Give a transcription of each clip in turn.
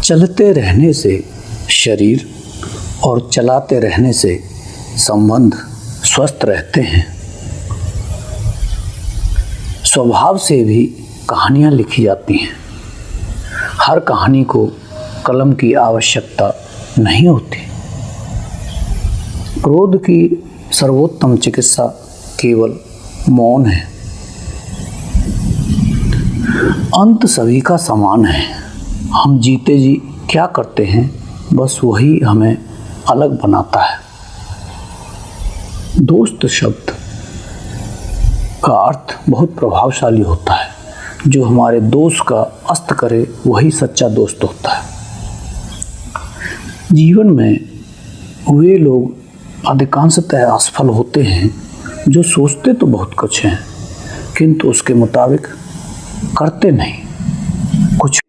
चलते रहने से शरीर और चलाते रहने से संबंध स्वस्थ रहते हैं। स्वभाव से भी कहानियाँ लिखी जाती हैं। हर कहानी को कलम की आवश्यकता नहीं होती। क्रोध की सर्वोत्तम चिकित्सा केवल मौन है। अंत सभी का समान है। हम जीते जी क्या करते हैं, बस वही हमें अलग बनाता है। दोस्त शब्द का अर्थ बहुत प्रभावशाली होता है। जो हमारे दोस्त का अस्त करे वही सच्चा दोस्त होता है। जीवन में वे लोग अधिकांशतः असफल होते हैं जो सोचते तो बहुत कुछ हैं किंतु उसके मुताबिक करते नहीं कुछ।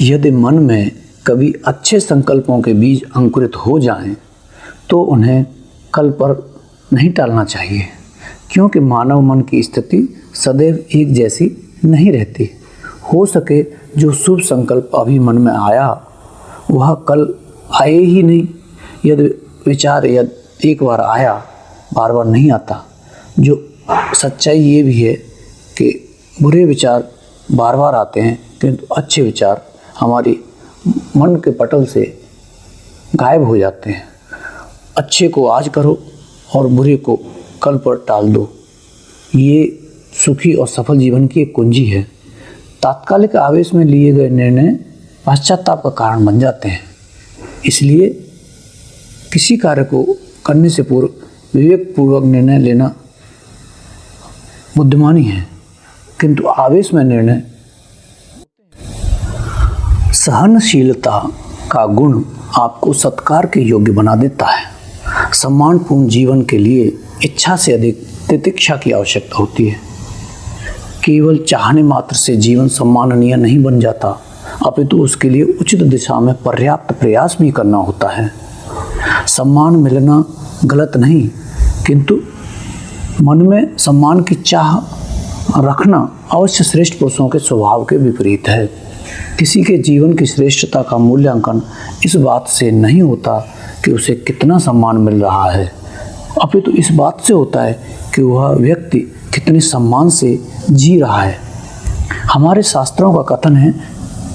यदि मन में कभी अच्छे संकल्पों के बीज अंकुरित हो जाएं, तो उन्हें कल पर नहीं टालना चाहिए, क्योंकि मानव मन की स्थिति सदैव एक जैसी नहीं रहती। हो सके जो शुभ संकल्प अभी मन में आया वह कल आए ही नहीं। यदि विचार यदि एक बार आया बार बार नहीं आता। जो सच्चाई ये भी है कि बुरे विचार बार बार आते हैं किंतु अच्छे विचार हमारी मन के पटल से गायब हो जाते हैं। अच्छे को आज करो और बुरे को कल पर टाल दो। ये सुखी और सफल जीवन की एक कुंजी है। तात्कालिक आवेश में लिए गए निर्णय पश्चाताप का कारण बन जाते हैं। इसलिए किसी कार्य को करने से पूर्व विवेकपूर्वक निर्णय लेना बुद्धिमानी है, किंतु आवेश में निर्णय। सहनशीलता का गुण आपको सत्कार के योग्य बना देता है। सम्मानपूर्ण जीवन के लिए इच्छा से अधिक तितिक्षा की आवश्यकता होती है। केवल चाहने मात्र से जीवन सम्माननीय नहीं बन जाता, अपितु उसके लिए उचित दिशा में पर्याप्त प्रयास भी करना होता है। सम्मान मिलना गलत नहीं, किंतु मन में सम्मान की चाह रखना अवश्य श्रेष्ठ पुरुषों के स्वभाव के विपरीत है। किसी के जीवन की श्रेष्ठता का मूल्यांकन इस बात से नहीं होता कि उसे कितना सम्मान मिल रहा है, अपितु इस बात से होता है कि वह व्यक्ति कितने सम्मान से जी रहा है। हमारे शास्त्रों का कथन है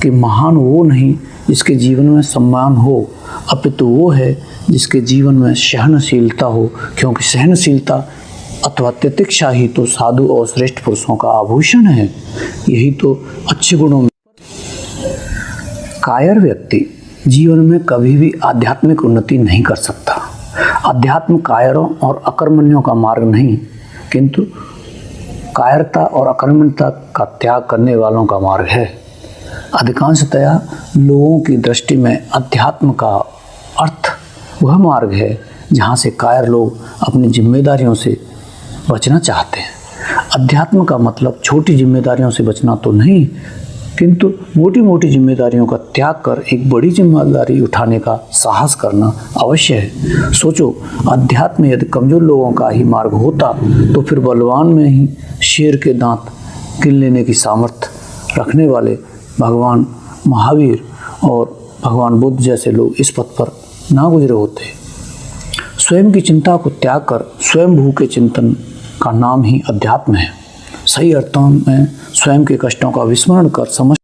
कि महान वो नहीं जिसके जीवन में सम्मान हो, अपितु वो है जिसके जीवन में सहनशीलता हो, क्योंकि सहनशीलता अथवा तितिक्षा ही तो साधु और श्रेष्ठ पुरुषों का आभूषण है। यही तो अच्छे गुणों में। कायर व्यक्ति जीवन में कभी भी आध्यात्मिक उन्नति नहीं कर सकता। अध्यात्म कायरों और अकर्मण्यों का मार्ग नहीं, किंतु कायरता और अकर्मण्यता का त्याग करने वालों का मार्ग है। अधिकांशतया लोगों की दृष्टि में अध्यात्म का अर्थ वह मार्ग है जहाँ से कायर लोग अपनी जिम्मेदारियों से बचना चाहते हैं। अध्यात्म का मतलब छोटी जिम्मेदारियों से बचना तो नहीं, किंतु मोटी मोटी जिम्मेदारियों का त्याग कर एक बड़ी जिम्मेदारी उठाने का साहस करना अवश्य है। सोचो, अध्यात्म यदि कमजोर लोगों का ही मार्ग होता तो फिर बलवान में ही शेर के दांत गिन लेने की सामर्थ्य रखने वाले भगवान महावीर और भगवान बुद्ध जैसे लोग इस पथ पर ना गुजरे होते। स्वयं की चिंता को त्याग कर स्वयं भू के चिंतन का नाम ही अध्यात्म है। सही अर्थों में स्वयं के कष्टों का विस्मरण कर समझ